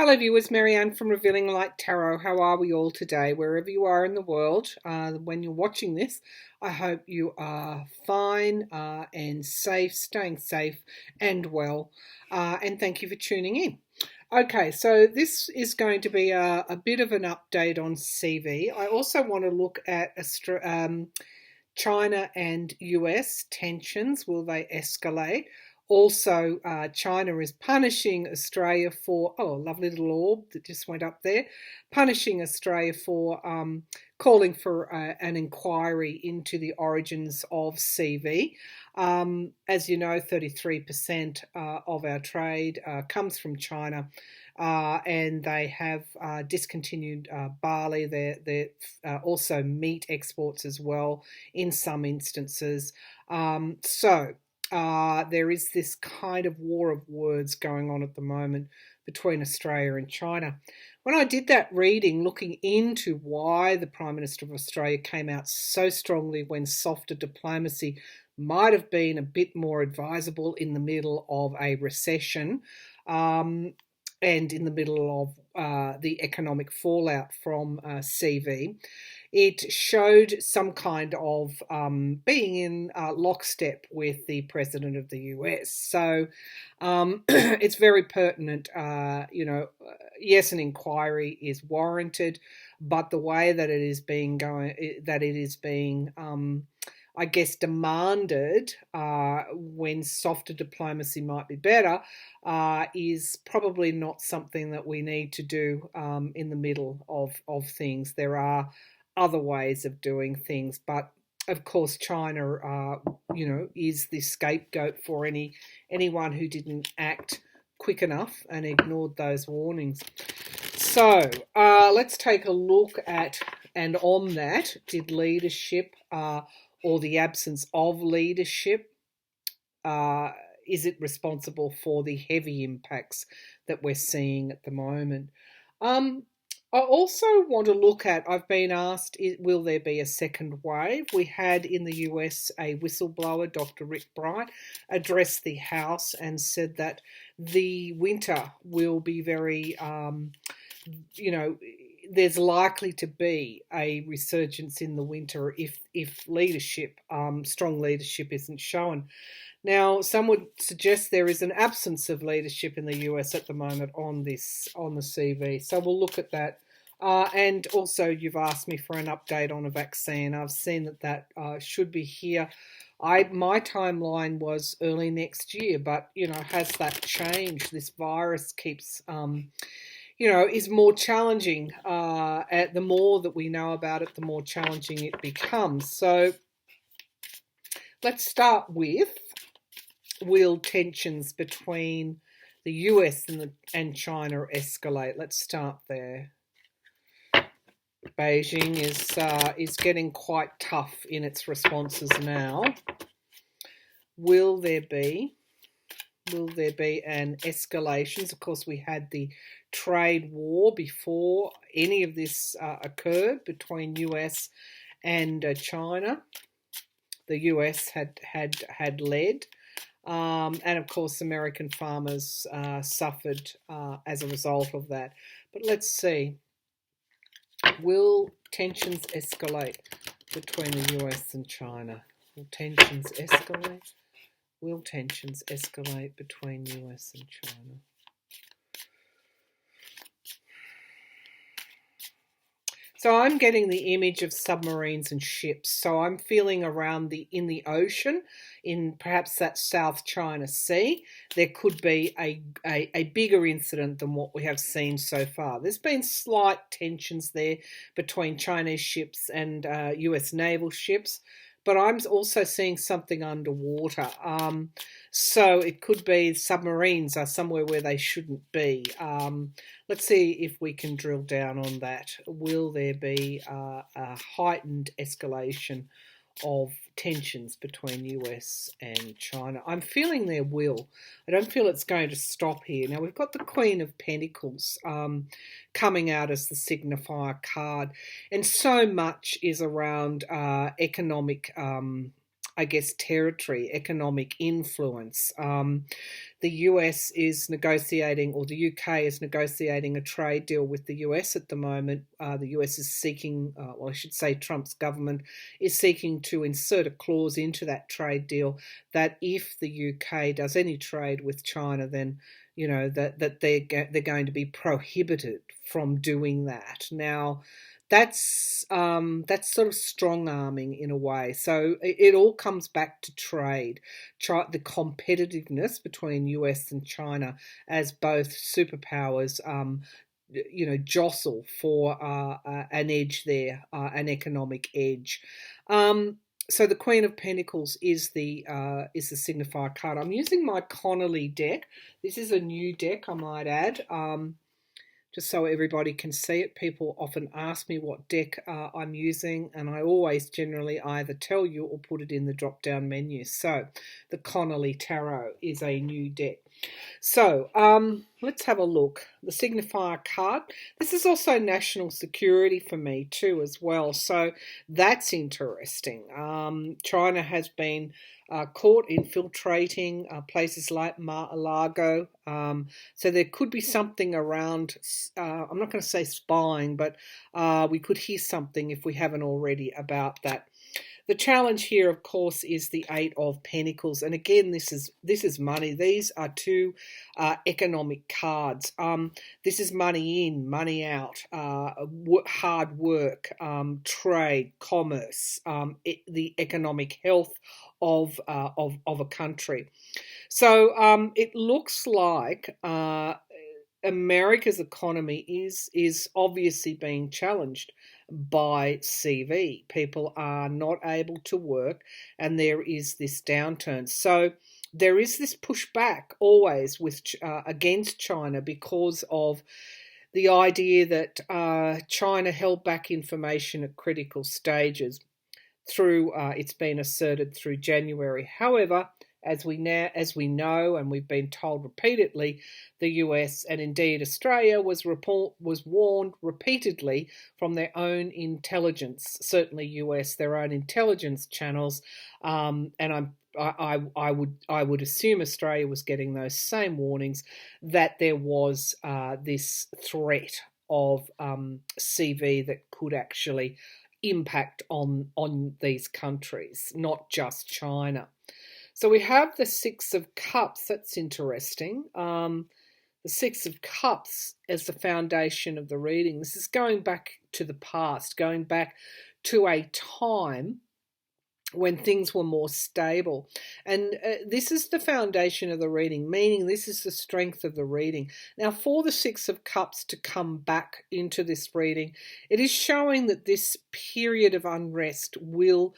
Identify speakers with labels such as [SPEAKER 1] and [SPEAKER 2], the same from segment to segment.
[SPEAKER 1] Hello viewers, Marianne from Revealing Light Tarot. How are we all today? Wherever you are in the world, when you're watching this, I hope you are fine and safe, staying safe and well. And thank you for tuning in. Okay, so this is going to be a bit of an update on CV. I also want to look at China and US tensions. Will they escalate? Also, China is punishing Australia for, oh, a lovely little orb that just went up there, punishing Australia for calling for an inquiry into the origins of CV. As you know, 33% of our trade comes from China. And they have discontinued barley. They're also meat exports as well in some instances. There is this kind of war of words going on at the moment between Australia and China. When I did that reading, looking into why the Prime Minister of Australia came out so strongly when softer diplomacy might have been a bit more advisable in the middle of a recession, and in the middle of the economic fallout from CV, it showed some kind of being in lockstep with the President of the US. So it's very pertinent. Yes, an inquiry is warranted, but the way that it is being I guess, demanded when softer diplomacy might be better, is probably not something that we need to do in the middle of things. There are other ways of doing things, but of course, China, is the scapegoat for anyone who didn't act quick enough and ignored those warnings. So let's take a look at, and on that, did leadership or the absence of leadership, is it responsible for the heavy impacts that we're seeing at the moment? I also want to look at, I've been asked, will there be a second wave? We had in the US a whistleblower, Dr. Rick Bright, address the House and said that the winter will be very, there's likely to be a resurgence in the winter if leadership, strong leadership, isn't shown. Now, some would suggest there is an absence of leadership in the US at the moment on the CV. So we'll look at that. And also, you've asked me for an update on a vaccine. I've seen that should be here. My timeline was early next year, but has that changed? This virus keeps is more challenging. The more that we know about it, the more challenging it becomes. So let's start with, will tensions between the US and China escalate? Let's start there. Beijing is getting quite tough in its responses now. Will there be an escalation? Of course, we had the trade war before any of this occurred between US and China. The US had led, and of course, American farmers suffered as a result of that. But let's see. Will tensions escalate between the US and China? Will tensions escalate? Will tensions escalate between US and China? So I'm getting the image of submarines and ships. So I'm feeling around in the ocean, in perhaps that South China Sea, there could be a bigger incident than what we have seen so far. There's been slight tensions there between Chinese ships and US naval ships, but I'm also seeing something underwater. So it could be submarines are somewhere where they shouldn't be. Let's see if we can drill down on that. Will there be a heightened escalation of tensions between US and China? I'm feeling there will. I don't feel it's going to stop here. Now, we've got the Queen of Pentacles coming out as the signifier card, and so much is around economic I guess, territory, economic influence. The US is negotiating, or the UK is negotiating a trade deal with the US at the moment. The US is seeking, well, I should say Trump's government is seeking to insert a clause into that trade deal that if the UK does any trade with China, then that they're going to be prohibited from doing that. Now, that's sort of strong arming in a way. So it all comes back to trade, the competitiveness between US and China as both superpowers. Jostle for an edge there, an economic edge. So the Queen of Pentacles is the signifier card. I'm using my Connolly deck. This is a new deck, I might add, just so everybody can see it. People often ask me what deck I'm using, and I always generally either tell you or put it in the drop-down menu. So the Connolly Tarot is a new deck. So let's have a look. The signifier card. This is also national security for me too as well. So that's interesting. China has been caught infiltrating places like Mar-a-Lago. So there could be something around, I'm not going to say spying, but we could hear something if we haven't already about that. The challenge here, of course, is the Eight of Pentacles, and again, this is money. These are two economic cards. This is money in, money out, hard work, trade, commerce, the economic health of a country. So it looks like America's economy is obviously being challenged by CV. People are not able to work, and there is this downturn. So there is this pushback always with against China because of the idea that China held back information at critical stages through it's been asserted through January. However, as we know, and we've been told repeatedly, the US and indeed Australia was warned repeatedly from their own intelligence, certainly US, their own intelligence channels, and I would assume Australia was getting those same warnings that there was this threat of CV that could actually impact on these countries, not just China. So we have the Six of Cups. That's interesting. The Six of Cups as the foundation of the reading. This is going back to the past, going back to a time when things were more stable. And this is the foundation of the reading, meaning this is the strength of the reading. Now, for the Six of Cups to come back into this reading, it is showing that this period of unrest will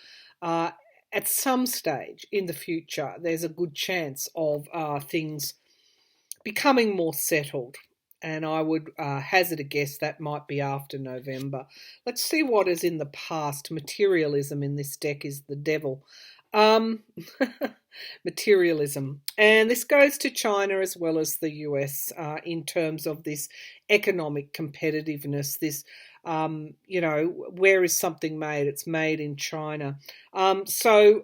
[SPEAKER 1] at some stage in the future, there's a good chance of things becoming more settled. And I would hazard a guess that might be after November. Let's see what is in the past. Materialism in this deck is the devil. Materialism. And this goes to China as well as the US in terms of this economic competitiveness, this where is something made? It's made in China. So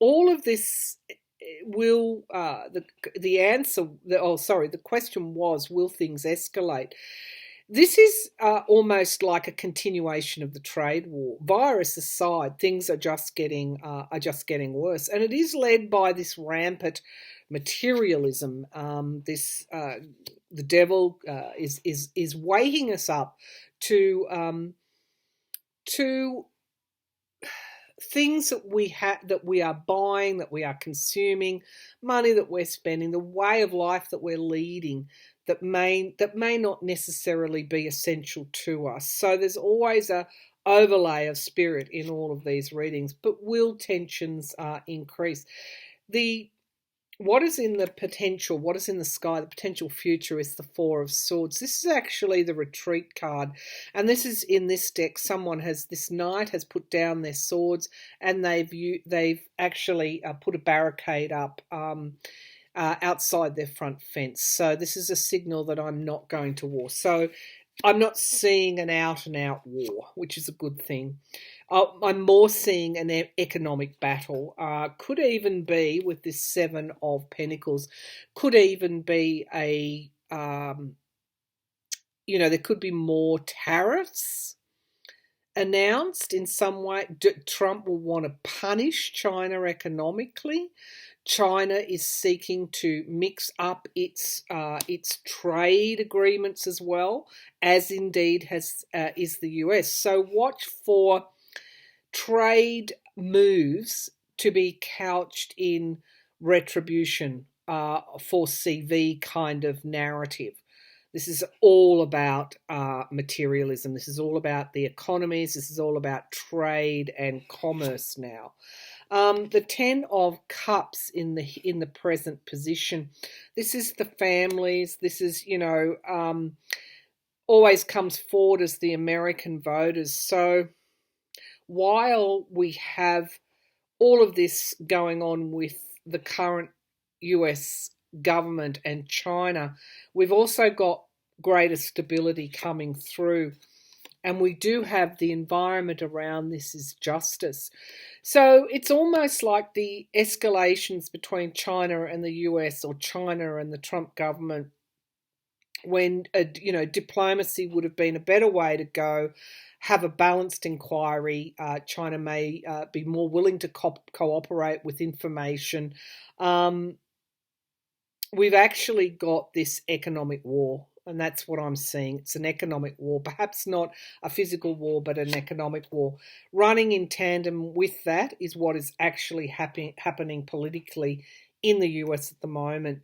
[SPEAKER 1] all of this will the question was, will things escalate? This is almost like a continuation of the trade war. Virus aside, things are just getting worse, and it is led by this rampant materialism. The devil is waking us up to things that we are buying, that we are consuming, money that we're spending, the way of life that we're leading that may not necessarily be essential to us. So there's always a overlay of spirit in all of these readings, but will tensions increase? What is in the potential, what is in the sky, the potential future is the Four of Swords. This is actually the retreat card. And this is in this deck, this knight has put down their swords and they've actually put a barricade up outside their front fence. So this is a signal that I'm not going to war. So I'm not seeing an out-and-out war, which is a good thing. I'm more seeing an economic battle. Could even be with this Seven of Pentacles. Could even be there could be more tariffs announced in some way. Trump will want to punish China economically. China is seeking to mix up its trade agreements as well, as indeed is the US. So watch for trade moves to be couched in retribution for CV kind of narrative. This is all about materialism. This is all about the economies. This is all about trade and commerce now. The Ten of Cups in the present position. This is the families. This is always comes forward as the American voters. So while we have all of this going on with the current US government and China, we've also got greater stability coming through. And we do have the environment around this is justice. So it's almost like the escalations between China and the US, or China and the Trump government, when diplomacy would have been a better way to go. Have a balanced inquiry. China may be more willing to cooperate with information. We've actually got this economic war, and that's what I'm seeing. It's an economic war, perhaps not a physical war, but an economic war. Running in tandem with that is what is actually happening politically in the US at the moment.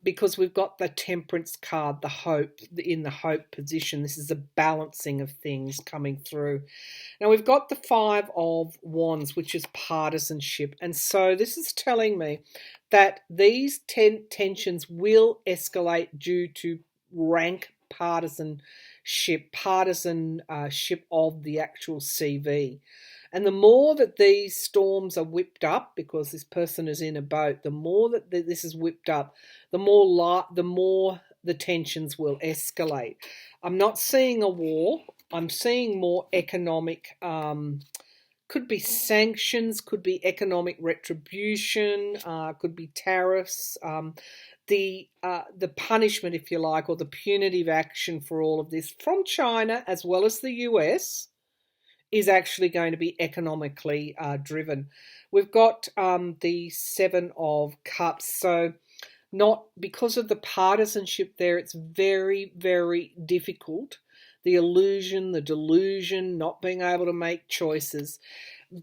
[SPEAKER 1] Because we've got the Temperance card, the hope, in the hope position. This is a balancing of things coming through. Now we've got the Five of Wands, which is partisanship. And so this is telling me that these tensions will escalate due to rank partisanship of the actual CV. And the more that these storms are whipped up, because this person is in a boat, the more that this is whipped up, the more the tensions will escalate. I'm not seeing a war. I'm seeing more economic, could be sanctions, could be economic retribution, could be tariffs, the punishment, if you like, or the punitive action for all of this from China as well as the US is actually going to be economically driven. We've got the Seven of Cups. So not because of the partisanship there, it's very, very difficult. The illusion, the delusion, not being able to make choices.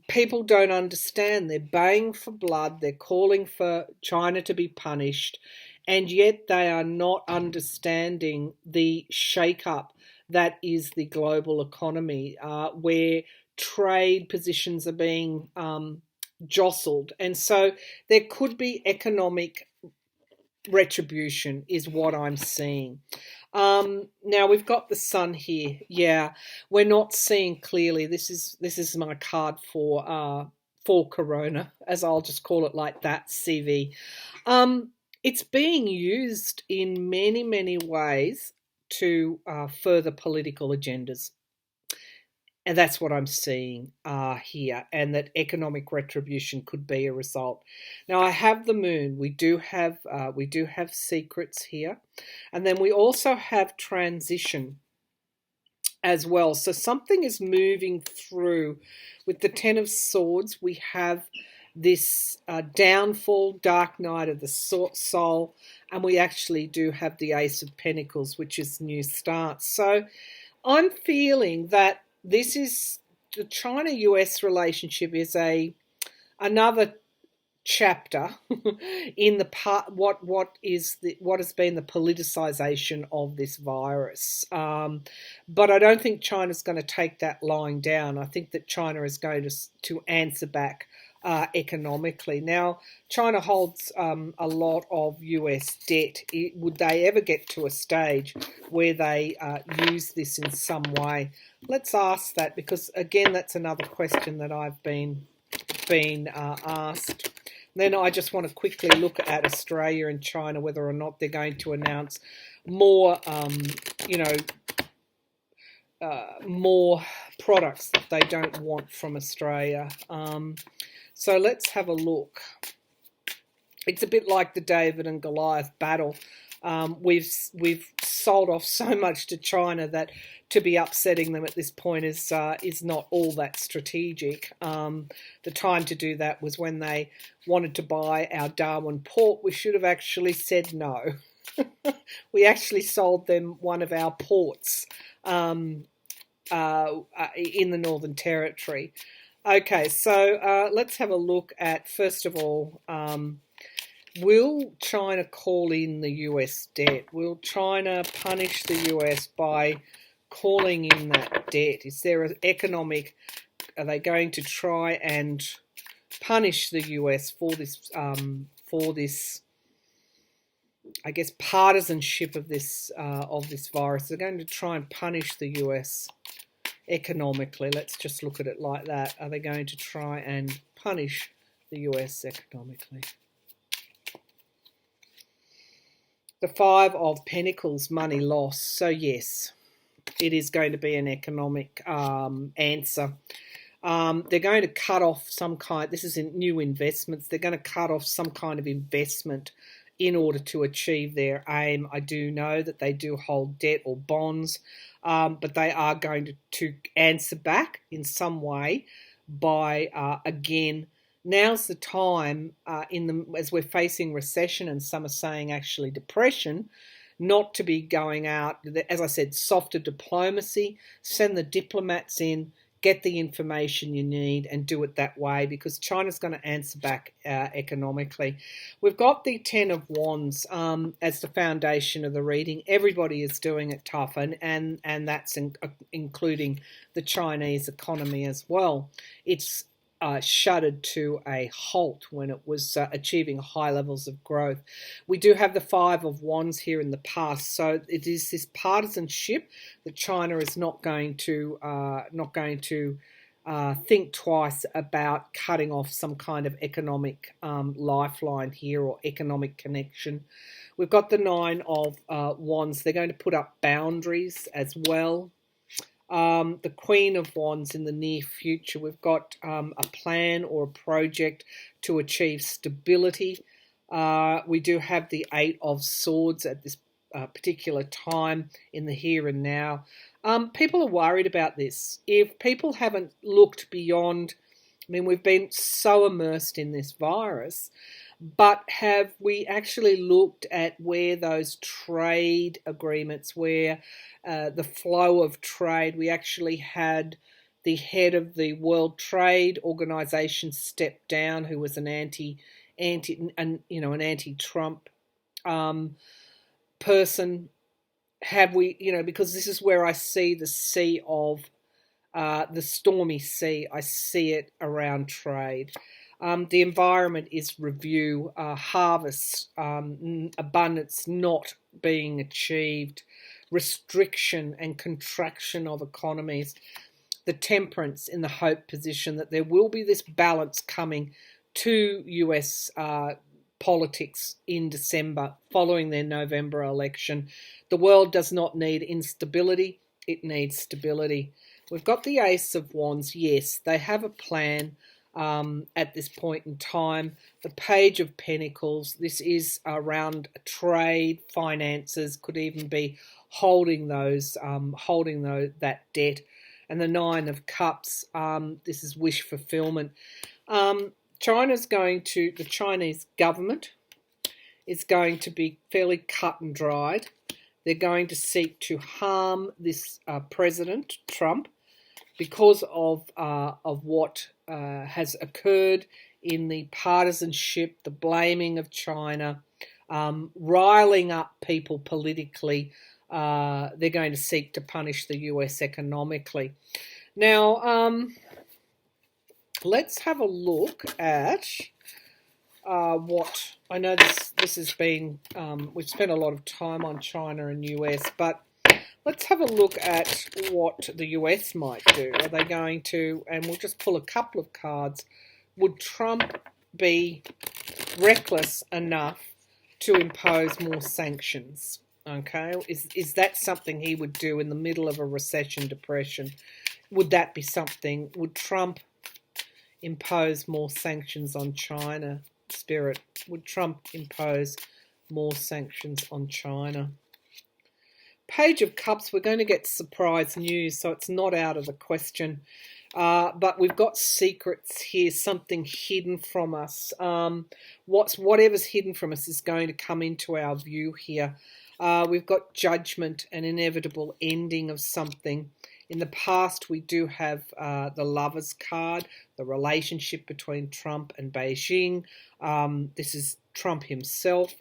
[SPEAKER 1] People don't understand. They're baying for blood. They're calling for China to be punished. And yet they are not understanding the shake-up that is the global economy, where trade positions are being jostled. And so there could be economic retribution is what I'm seeing. Now we've got the Sun here. Yeah, we're not seeing clearly. This is my card for Corona, as I'll just call it like that, CV. It's being used in many, many ways to further political agendas. And that's what I'm seeing here, and that economic retribution could be a result. Now I have the Moon. We do have secrets here, and then we also have transition as well. So something is moving through. With the Ten of Swords, we have this downfall, dark night of the soul, and we actually do have the Ace of Pentacles, which is new start. So I'm feeling that this is the China-US relationship is another chapter in the part what has been the politicization of this virus. But I don't think China's going to take that lying down. I think that China is going to answer back economically. Now, China holds a lot of US debt. Would they ever get to a stage where they use this in some way? Let's ask that, because again, that's another question that I've been asked. Then I just want to quickly look at Australia and China, whether or not they're going to announce more, more products that they don't want from Australia. So let's have a look. It's a bit like the David and Goliath battle. We've sold off so much to China that to be upsetting them at this point is not all that strategic. The time to do that was when they wanted to buy our Darwin port. We should have actually said no. We actually sold them one of our ports in the Northern Territory. Okay, so let's have a look at, first of all, will China call in the US debt? Will China punish the US by calling in that debt? Is there an economic, are they going to try and punish the US for this, I guess, partisanship of this virus? They're going to try and punish the US economically. Let's just look at it like that. Are they going to try and punish the US economically? The Five of Pentacles, money loss. So yes, it is going to be an economic answer. They're going to cut off some kind, this is in new investments, they're going to cut off some kind of investment in order to achieve their aim. I do know that they do hold debt or bonds, but they are going to answer back in some way by, again, now's the time as we're facing recession, and some are saying actually depression, not to be going out, as I said, softer diplomacy, send the diplomats in, get the information you need and do it that way, because China's going to answer back economically. We've got the Ten of Wands as the foundation of the reading. Everybody is doing it tough, and that's including the Chinese economy as well. It's shuddered to a halt when it was achieving high levels of growth. We do have the Five of Wands here in the past, so it is this partisanship that China is not going to think twice about cutting off some kind of economic lifeline here, or economic connection. We've got the Nine of Wands. They're going to put up boundaries as well. The Queen of Wands in the near future. We've got a plan or a project to achieve stability. We do have the Eight of Swords at this particular time in the here and now. People are worried about this. If people haven't looked beyond, I mean, we've been so immersed in this virus, but have we actually looked at where those trade agreements, where the flow of trade, we actually had the head of the World Trade Organization step down, who was an anti-Trump person. Have we, because this is where I see the sea of the stormy sea. I see it around trade. The environment is review, harvest, abundance not being achieved, restriction and contraction of economies, the temperance in the hope position that there will be this balance coming to US politics in December following their November election. The world does not need instability, it needs stability. We've got the Ace of Wands. Yes, they have a plan at this point in time. The Page of Pentacles, this is around trade, finances, could even be holding that debt. And the Nine of Cups, this is wish fulfillment. The Chinese government is going to be fairly cut and dried. They're going to seek to harm this President Trump because of what has occurred in the partisanship, the blaming of China, riling up people politically. They're going to seek to punish the US economically. Now, let's have a look at what I know. This has been we've spent a lot of time on China and US, but let's have a look at what the US might do. Are they going to? And we'll just pull a couple of cards. Would Trump be reckless enough to impose more sanctions? Okay, is that something he would do in the middle of a recession, depression? Would that be something? Would Trump impose more sanctions on China? Spirit, would Trump impose more sanctions on China? Page of Cups, we're going to get surprise news, so it's not out of the question. But we've got secrets here, something hidden from us. Whatever's hidden from us is going to come into our view here. We've got judgment, an inevitable ending of something. In the past, we do have the Lovers card, the relationship between Trump and Beijing. This is Trump himself.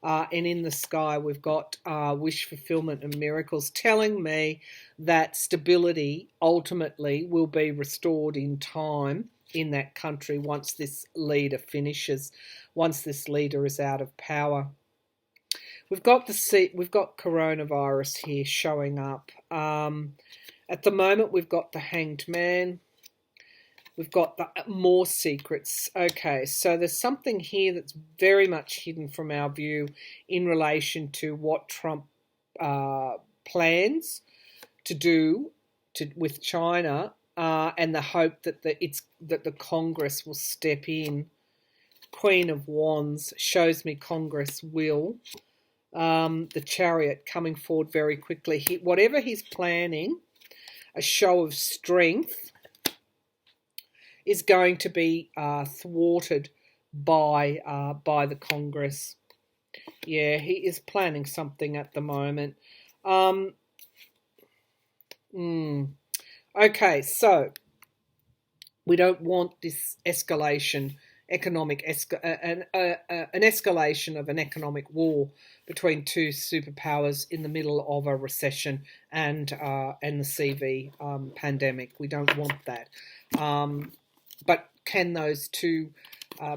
[SPEAKER 1] And in the sky, we've got wish fulfillment and miracles, telling me that stability ultimately will be restored in time in that country once this leader finishes, once this leader is out of power. We've got coronavirus here showing up. At the moment, we've got the Hanged Man. We've got more secrets. Okay, so there's something here that's very much hidden from our view in relation to what Trump plans to do with China, and the hope that the Congress will step in. Queen of Wands shows me Congress will. The Chariot coming forward very quickly. Whatever he's planning, a show of strength, is going to be thwarted by the Congress. Yeah, he is planning something at the moment. Okay, so we don't want this escalation, an escalation of an economic war between two superpowers in the middle of a recession and the CV pandemic. We don't want that. But can those two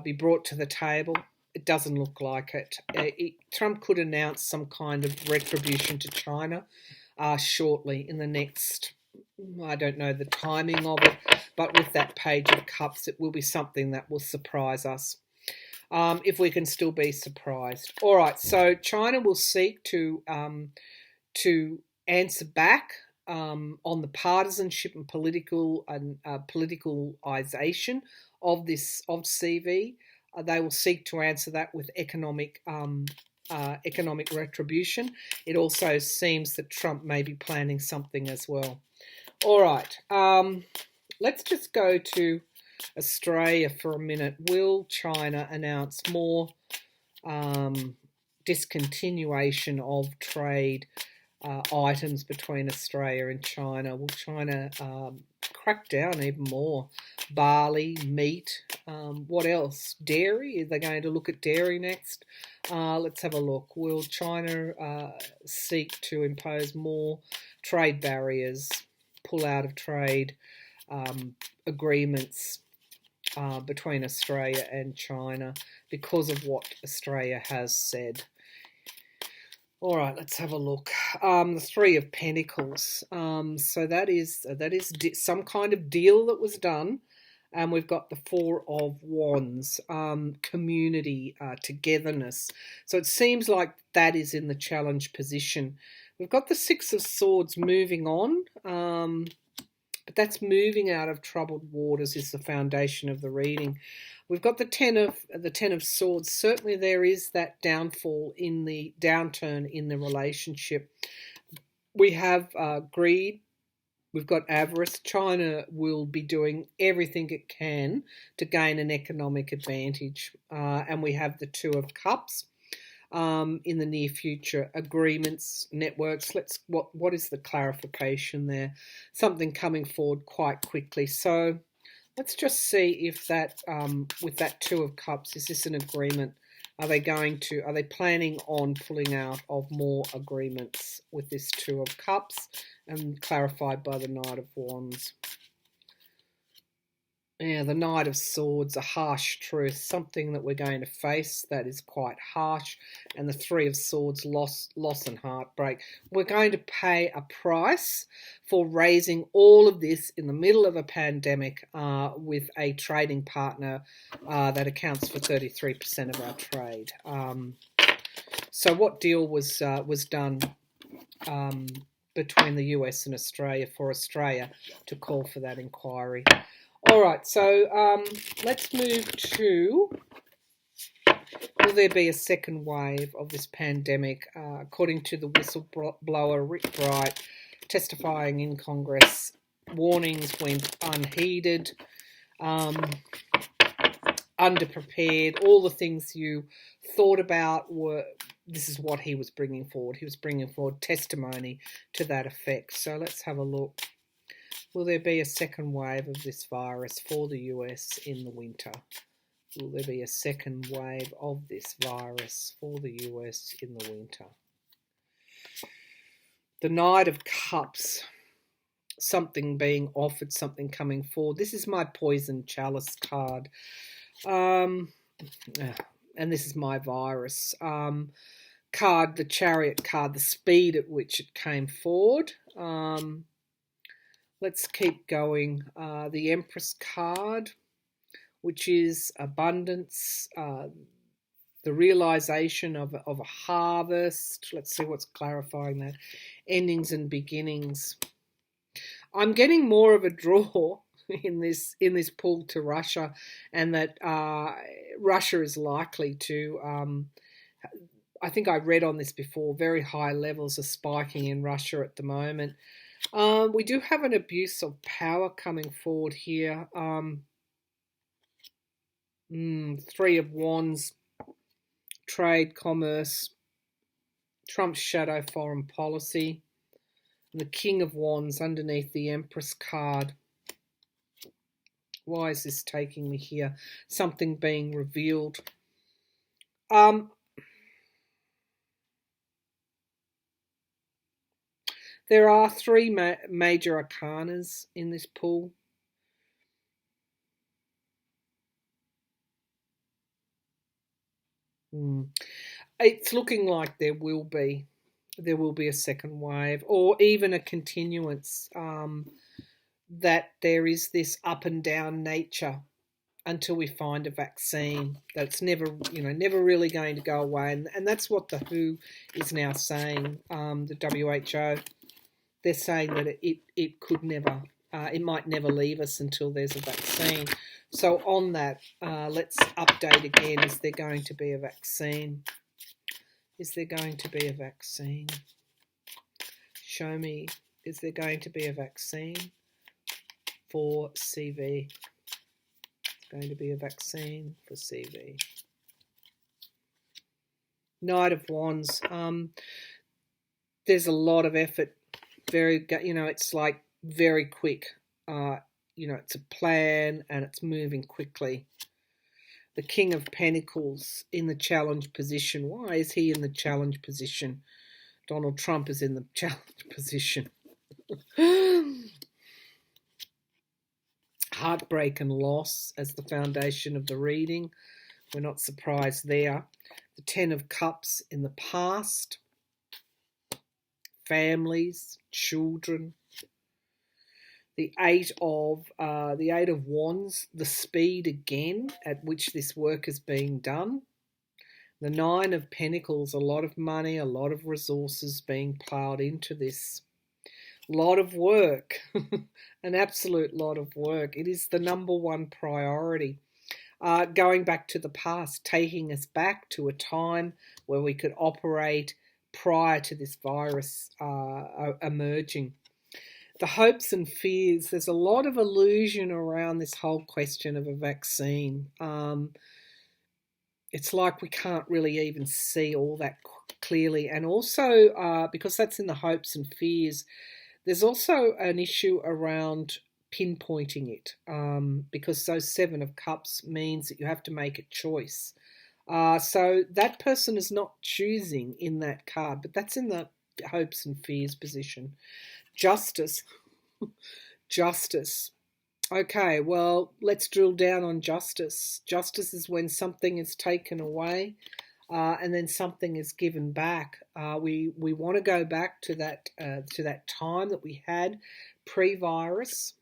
[SPEAKER 1] be brought to the table? It doesn't look like it. Trump could announce some kind of retribution to China shortly in the next, I don't know the timing of it, but with that Page of Cups, it will be something that will surprise us, if we can still be surprised. All right, so China will seek to answer back on the partisanship and politicalization of CV. They will seek to answer that with economic retribution. It also seems that Trump may be planning something as well. All right, let's just go to Australia for a minute. Will China announce more discontinuation of trade items between Australia and China? Will China crack down even more? Barley, meat, what else? Dairy? Are they going to look at dairy next? Let's have a look. Will China seek to impose more trade barriers, pull out of trade agreements between Australia and China because of what Australia has said? All right, let's have a look. The Three of Pentacles. So that is some kind of deal that was done. And we've got the Four of Wands, community, togetherness. So it seems like that is in the challenge position. We've got the Six of Swords moving on, but that's moving out of troubled waters is the foundation of the reading. We've got the Ten of Swords. Certainly there is that downturn in the relationship. We have greed. We've got avarice. China will be doing everything it can to gain an economic advantage. And we have the Two of Cups in the near future. Agreements, networks. What is the clarification there? Something coming forward quite quickly. So let's just see if that, with that Two of Cups, is this an agreement? Are they planning on pulling out of more agreements with this Two of Cups, and clarified by the Knight of Wands? Yeah, the Knight of Swords, a harsh truth, something that we're going to face that is quite harsh. And the Three of Swords, loss and heartbreak. We're going to pay a price for raising all of this in the middle of a pandemic with a trading partner that accounts for 33% of our trade. So what deal was done between the US and Australia for Australia to call for that inquiry? All right, so let's move to, will there be a second wave of this pandemic? According to the whistleblower Rick Bright, testifying in Congress, warnings went unheeded, underprepared. All the things you thought about were, this is what he was bringing forward. He was bringing forward testimony to that effect. So let's have a look. Will there be a second wave of this virus for the US in the winter? Will there be a second wave of this virus for the US in the winter? The Knight of Cups, something being offered, something coming forward. This is my Poison Chalice card. And this is my virus card, the Chariot card, the speed at which it came forward. Let's keep going. The Empress card, which is abundance, the realization of a harvest. Let's see what's clarifying that. Endings and beginnings. I'm getting more of a draw in this pull to Russia, and that Russia is likely to, I think I read on this before, very high levels are spiking in Russia at the moment. We do have an abuse of power coming forward here. Three of Wands, trade, commerce, Trump's shadow foreign policy, and the King of Wands underneath the Empress card. Why is this taking me here? Something being revealed. There are three major arcanas in this pool. It's looking like there will be a second wave, or even a continuance, that there is this up and down nature until we find a vaccine, that's never really going to go away. And that's what the WHO is now saying, the WHO. They're saying that it could never, it might never leave us until there's a vaccine. So on that, let's update again. Is there going to be a vaccine? Is there going to be a vaccine? Show me, is there going to be a vaccine for CV? Going to be a vaccine for CV. Knight of Wands. There's a lot of effort. It's like very quick. It's a plan and it's moving quickly. The King of Pentacles in the challenge position. Why is he in the challenge position? Donald Trump is in the challenge position. Heartbreak and loss as the foundation of the reading. We're not surprised there. The Ten of Cups in the past. Families, children. The Eight of Wands, the speed again at which this work is being done. The Nine of Pentacles, a lot of money, a lot of resources being ploughed into this. A lot of work, an absolute lot of work. It is the number one priority. Going back to the past, taking us back to a time where we could operate prior to this virus emerging. The hopes and fears, there's a lot of illusion around this whole question of a vaccine. It's like we can't really even see all that clearly. And also, because that's in the hopes and fears, there's also an issue around pinpointing it, because those Seven of Cups means that you have to make a choice. So that person is not choosing in that card, but that's in the hopes and fears position. Justice. Justice. Okay, well, let's drill down on justice. Justice is when something is taken away and then something is given back. We want to go back to that time that we had pre-virus.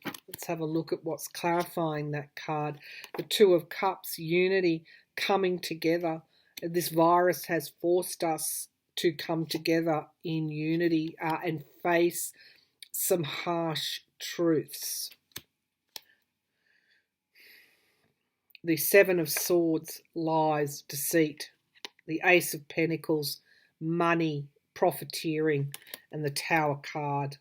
[SPEAKER 1] Let's have a look at what's clarifying that card. The Two of Cups, unity, coming together. This virus has forced us to come together in unity and face some harsh truths. The Seven of Swords, lies, deceit. The Ace of Pentacles, money, profiteering, and the Tower card.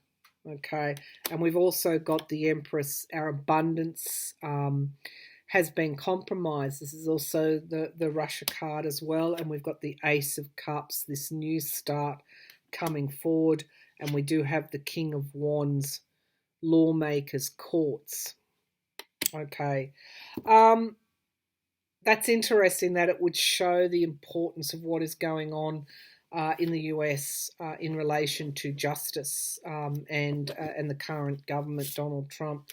[SPEAKER 1] Okay, and we've also got the Empress. Our abundance has been compromised. This is also the Russia card as well, and we've got the Ace of Cups, this new start coming forward, and we do have the King of Wands, lawmakers, courts. Okay, that's interesting that it would show the importance of what is going on in the US in relation to justice and the current government, Donald Trump.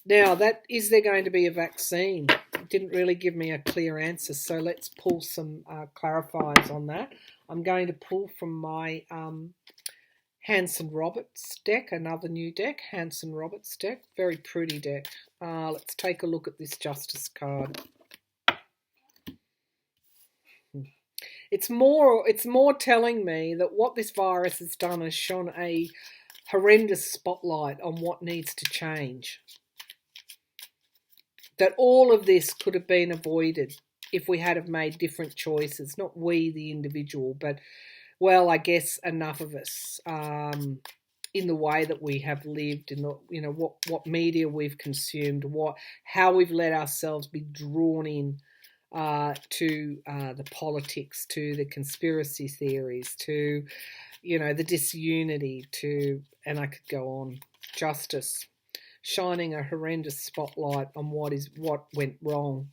[SPEAKER 1] Now, is there going to be a vaccine? It didn't really give me a clear answer, so let's pull some clarifiers on that. I'm going to pull from my Hanson Roberts deck, another new deck, Hanson Roberts deck, very pretty deck. Let's take a look at this Justice card. It's more telling me that what this virus has done is shone a horrendous spotlight on what needs to change. That all of this could have been avoided if we had have made different choices. Not we, the individual, but, well, I guess enough of us in the way that we have lived, in the what media we've consumed, how we've let ourselves be drawn in to the politics, to the conspiracy theories, to the disunity, and I could go on. Justice, shining a horrendous spotlight on what went wrong.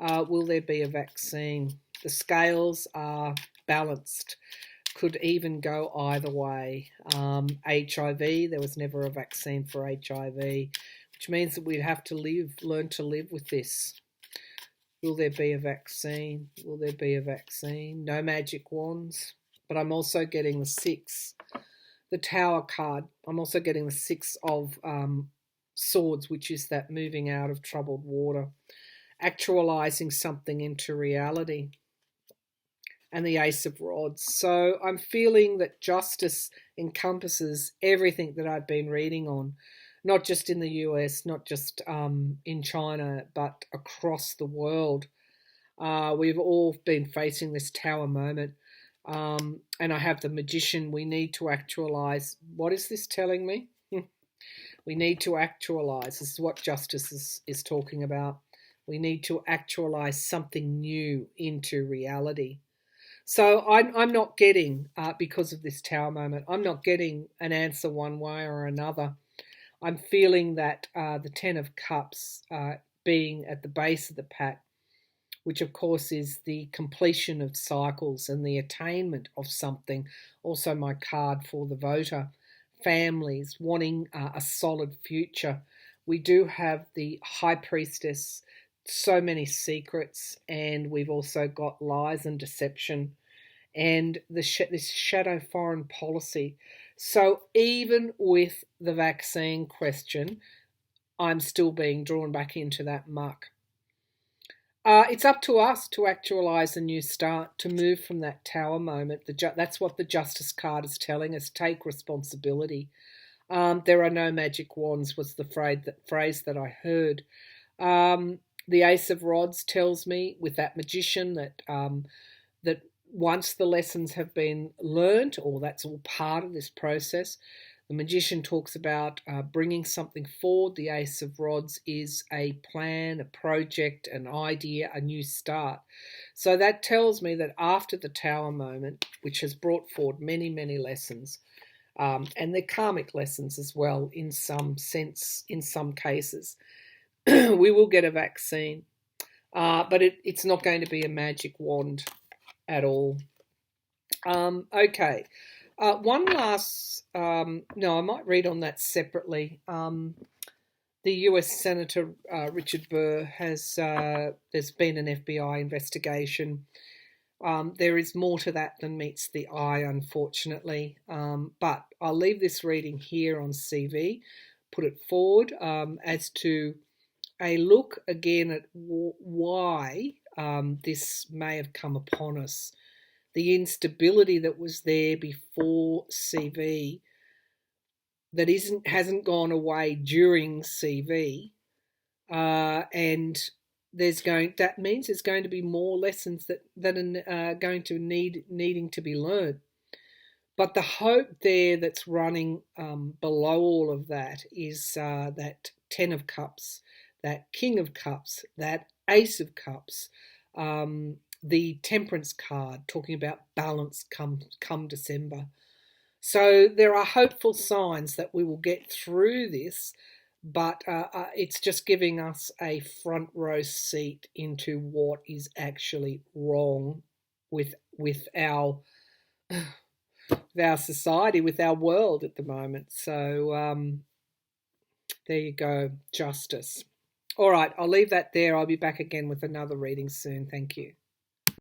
[SPEAKER 1] Will there be a vaccine? The scales are balanced. Could even go either way. HIV, there was never a vaccine for HIV, which means that we'd have to learn to live with this. Will there be a vaccine? Will there be a vaccine? No magic wands. But I'm also getting the 6, the Tower card. I'm also getting the 6 of Swords, which is that moving out of troubled water, actualizing something into reality. And the Ace of Rods. So I'm feeling that justice encompasses everything that I've been reading on. Not just in the US, not just in China, but across the world. We've all been facing this Tower moment. And I have the Magician. We need to actualize. What is this telling me? We need to actualize. This is what justice is talking about. We need to actualize something new into reality. So I'm not getting, because of this Tower moment, I'm not getting an answer one way or another. I'm feeling that the 10 of Cups being at the base of the pack, which of course is the completion of cycles and the attainment of something, also my card for the voter, families wanting a solid future. We do have the High Priestess, so many secrets, and we've also got lies and deception and this shadow foreign policy. So even with the vaccine question, I'm still being drawn back into that muck. It's up to us to actualise a new start, to move from that Tower moment. That's what the Justice card is telling us. Take responsibility. There are no magic wands was the phrase that I heard. The Ace of Rods tells me with that Magician that once the lessons have been learned, or that's all part of this process, the Magician talks about bringing something forward. The Ace of Rods is a plan, a project, an idea, a new start. So that tells me that after the Tower moment, which has brought forward many, many lessons, and they're karmic lessons as well in some sense, in some cases, we will get a vaccine. But it's not going to be a magic wand at all. Okay. One last, no, I might read on that separately. The US Senator Richard Burr has, there's been an FBI investigation. There is more to that than meets the eye, unfortunately. But I'll leave this reading here on CV, put it forward as to a look again at why this may have come upon us. The instability that was there before CV that hasn't gone away during CV, and that means there's going to be more lessons that are going to needing to be learned. But the hope there that's running below all of that is that Ten of Cups, that King of Cups, that Ace of Cups, the Temperance card, talking about balance come December. So there are hopeful signs that we will get through this, but it's just giving us a front row seat into what is actually wrong with our society, with our world at the moment. So there you go, justice. All right, I'll leave that there. I'll be back again with another reading soon. Thank you.